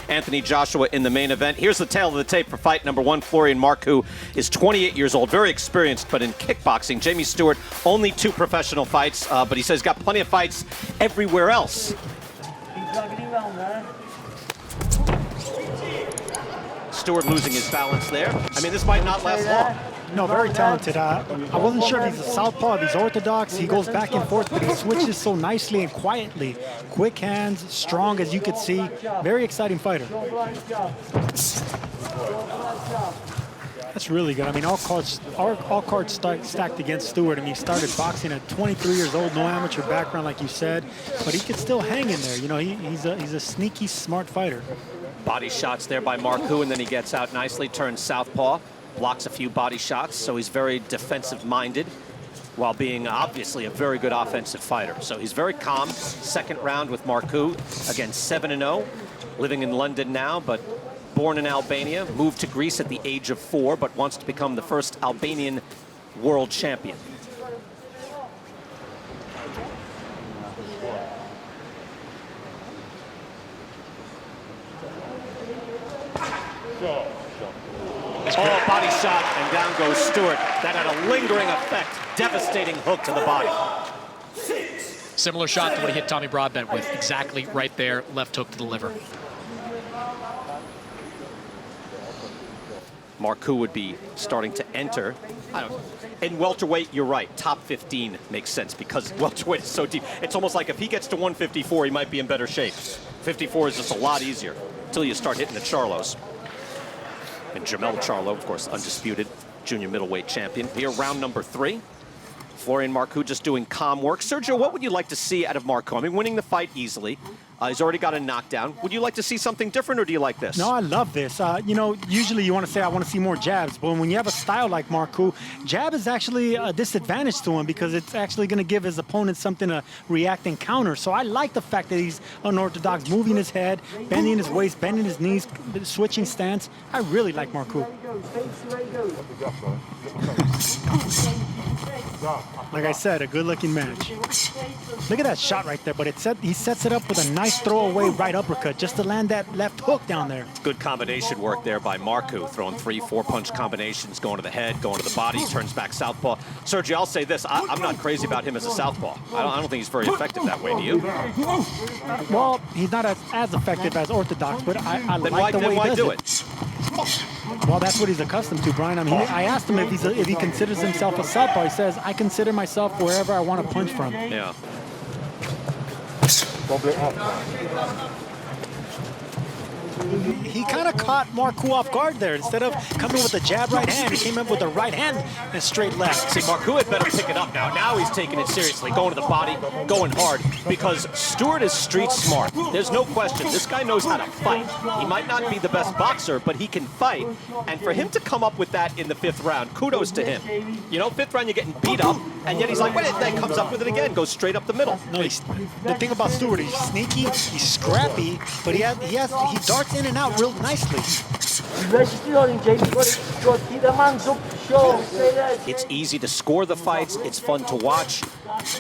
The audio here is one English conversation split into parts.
Anthony Joshua in the main event. Here's the tail of the tape for fight number 1. Florian Marku is 28 years old, very experienced, but in kickboxing. Jamie Stewart, only 2 professional fights, but he says he's got plenty of fights everywhere else. Stewart losing his balance there. I mean, this might not last long. No, very talented. I wasn't sure if he's a southpaw, if he's orthodox. He goes back and forth, but he switches so nicely and quietly. Quick hands, strong as you could see. Very exciting fighter. That's really good. I mean, all cards stacked against Stewart. I mean, he started boxing at 23 years old, no amateur background, like you said, but he could still hang in there. You know, he's a sneaky, smart fighter. Body shots there by Marku, and then he gets out nicely, turns southpaw, blocks a few body shots, so he's very defensive-minded while being obviously a very good offensive fighter. So he's very calm. Second round with Marku, again 7-0, living in London now, but born in Albania, moved to Greece at the age of 4, but wants to become the first Albanian world champion. Oh, body shot, and down goes Stewart. That had a lingering effect. Devastating hook to the body. Similar shot to what he hit Tommy Broadbent with. Exactly right there, left hook to the liver. Marku would be starting to enter. In welterweight, you're right. Top 15 makes sense because welterweight is so deep. It's almost like if he gets to 154, he might be in better shape. 54 is just a lot easier until you start hitting the Charlos. And Jamel Charlo, of course, undisputed junior middleweight champion. Here, round number 3. Florian Marku just doing calm work. Sergio, what would you like to see out of Marku? I mean, winning the fight easily. He's already got a knockdown. Would you like to see something different, or do you like this? No, I love this. You know, usually you want to say, I want to see more jabs, but when you have a style like Marku, jab is actually a disadvantage to him because it's actually going to give his opponent something to react and counter. So I like the fact that he's unorthodox, moving his head, bending his waist, bending his knees, switching stance. I really like Marku. Like I said, a good-looking match. Look at that shot right there, but he sets it up with a nice throwaway right uppercut just to land that left hook down there. Good combination work there by Marku, throwing 3-4 punch combinations, going to the head, going to the body, turns back southpaw. Sergio, I'll say this, I'm not crazy about him as a southpaw. I don't think he's very effective that way, do you? Well, he's not as effective as orthodox, but I like the way he does it. Well, that's what he's accustomed to, Brian. I mean, I asked him if he considers himself a southpaw. He says, I consider myself wherever I want to punch from. Yeah. He kind of caught Marku off guard there. Instead of coming with a jab right hand, he came in with a right hand and straight left. See, Marku had better pick it up now. Now he's taking it seriously, going to the body, going hard, because Stewart is street smart. There's no question. This guy knows how to fight. He might not be the best boxer, but he can fight. And for him to come up with that in the 5th round, kudos to him. You know, 5th round, you're getting beat up, and yet he's like, wait, then comes up with it again, goes straight up the middle. No, the thing about Stewart, he's sneaky, he's scrappy, but he darts in and out real nicely. It's easy to score the fights. It's fun to watch,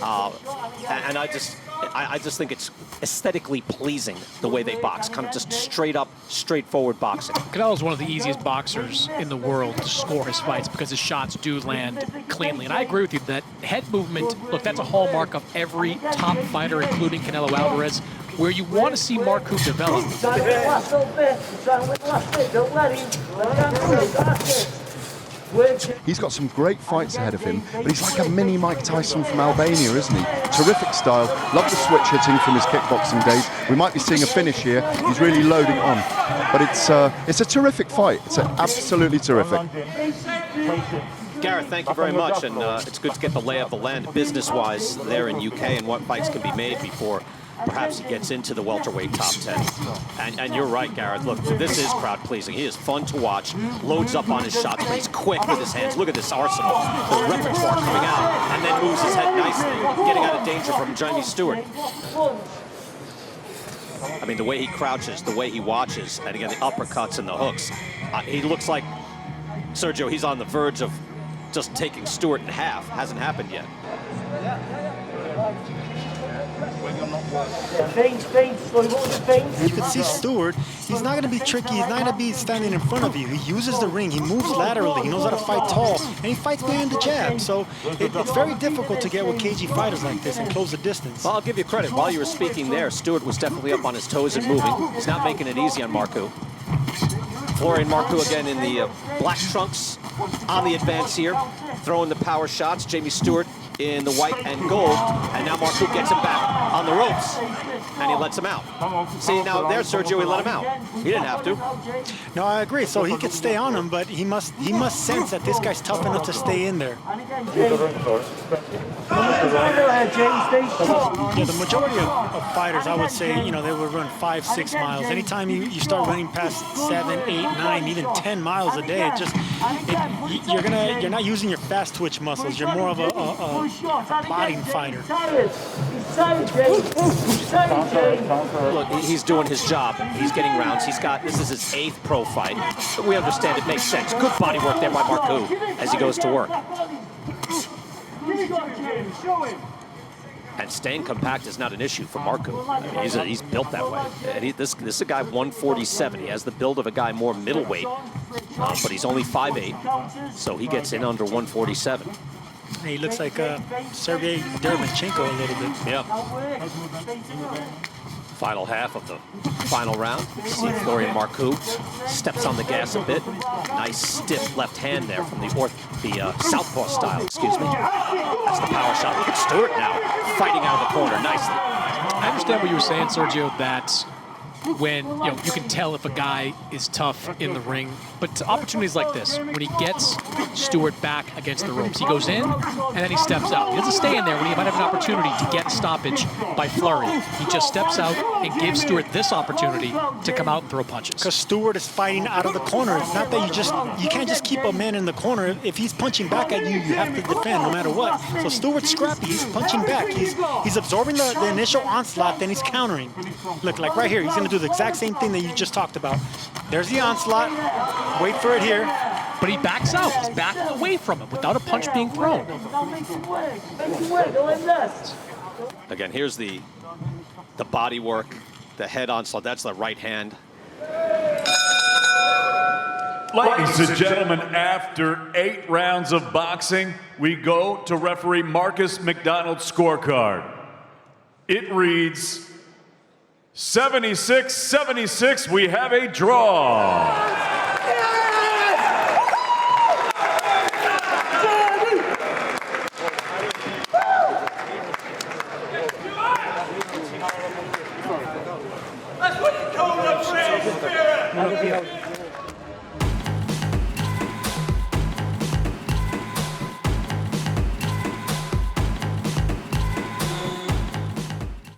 and I just think it's aesthetically pleasing the way they box, kind of just straight up, straightforward boxing. Canelo's one of the easiest boxers in the world to score his fights because his shots do land cleanly. And I agree with you that head movement, look, that's a hallmark of every top fighter, including Canelo Alvarez. Where you want to see Marku develop. He's got some great fights ahead of him, but he's like a mini Mike Tyson from Albania, isn't he? Terrific style, love the switch hitting from his kickboxing days. We might be seeing a finish here. He's really loading on, but it's a terrific fight. It's absolutely terrific. Gareth, thank you very much, and it's good to get the lay of the land business-wise there in UK and what fights can be made before perhaps he gets into the welterweight top 10. And you're right, Gareth. Look, this is crowd-pleasing. He is fun to watch, loads up on his shots, but he's quick with his hands. Look at this arsenal, the repertoire coming out, and then moves his head nicely, getting out of danger from Jamie Stewart. I mean, the way he crouches, the way he watches, and again, the uppercuts and the hooks. He looks like, Sergio, he's on the verge of just taking Stewart in half. Hasn't happened yet. You can see Stewart, he's not going to be tricky, he's not going to be standing in front of you. He uses the ring, he moves laterally, he knows how to fight tall, and he fights behind the jab. So it's very difficult to get with cagey fighters like this and close the distance. Well, I'll give you credit. While you were speaking there, Stewart was definitely up on his toes and moving. He's not making it easy on Marku. Florian Marku again in the black trunks on the advance here, throwing the power shots. Jamie Stewart in the white and gold, and now Marku gets him back on the ropes, and he lets him out. See, now there, Sergio, he let him out. He didn't have to. No, I agree. So he could stay on him, but he must sense that this guy's tough enough to stay in there. Yeah, the majority of fighters, I would say, you know, they would run 5-6 miles. Anytime you start running past 7, 8, 9, even 10 miles a day, you're not using your fast twitch muscles. You're more of a plotting fighter. Look, he's doing his job. He's getting rounds. This is his 8th pro fight. But we understand it makes sense. Good body work there by Marku as he goes to work. And staying compact is not an issue for Marku. I mean, he's built that way. And this is a guy 147. He has the build of a guy more middleweight, but he's only 5'8", so he gets in under 147. He looks like Sergey Derevyanchenko a little bit. Yeah. Final half of the final round. See Florian Marku steps on the gas a bit. Nice stiff left hand there from the southpaw style, excuse me. That's the power shot. Look at Stewart now fighting out of the corner nicely. I understand what you were saying, Sergio, that when you can tell if a guy is tough in the ring, but to opportunities like this, when he gets Stewart back against the ropes, he goes in and then he steps out. He doesn't stay in there when he might have an opportunity to get a stoppage by flurry. He just steps out and gives Stewart this opportunity to come out and throw punches. Because Stewart is fighting out of the corner. It's not that you can't just keep a man in the corner. If he's punching back at you, you have to defend no matter what. So Stewart's scrappy. He's punching back. He's absorbing the initial onslaught, then he's countering. Look, like right here, he's going to do the exact same thing that you just talked about. There's the onslaught. Wait for it here. But he backs out. He's backing away from him without a punch being thrown. Again, here's the body work, the head onslaught. That's the right hand. Ladies and gentlemen, after 8 rounds of boxing, we go to referee Marcus McDonald's scorecard. It reads 76-76. We have a draw. That's what you call upset spirit.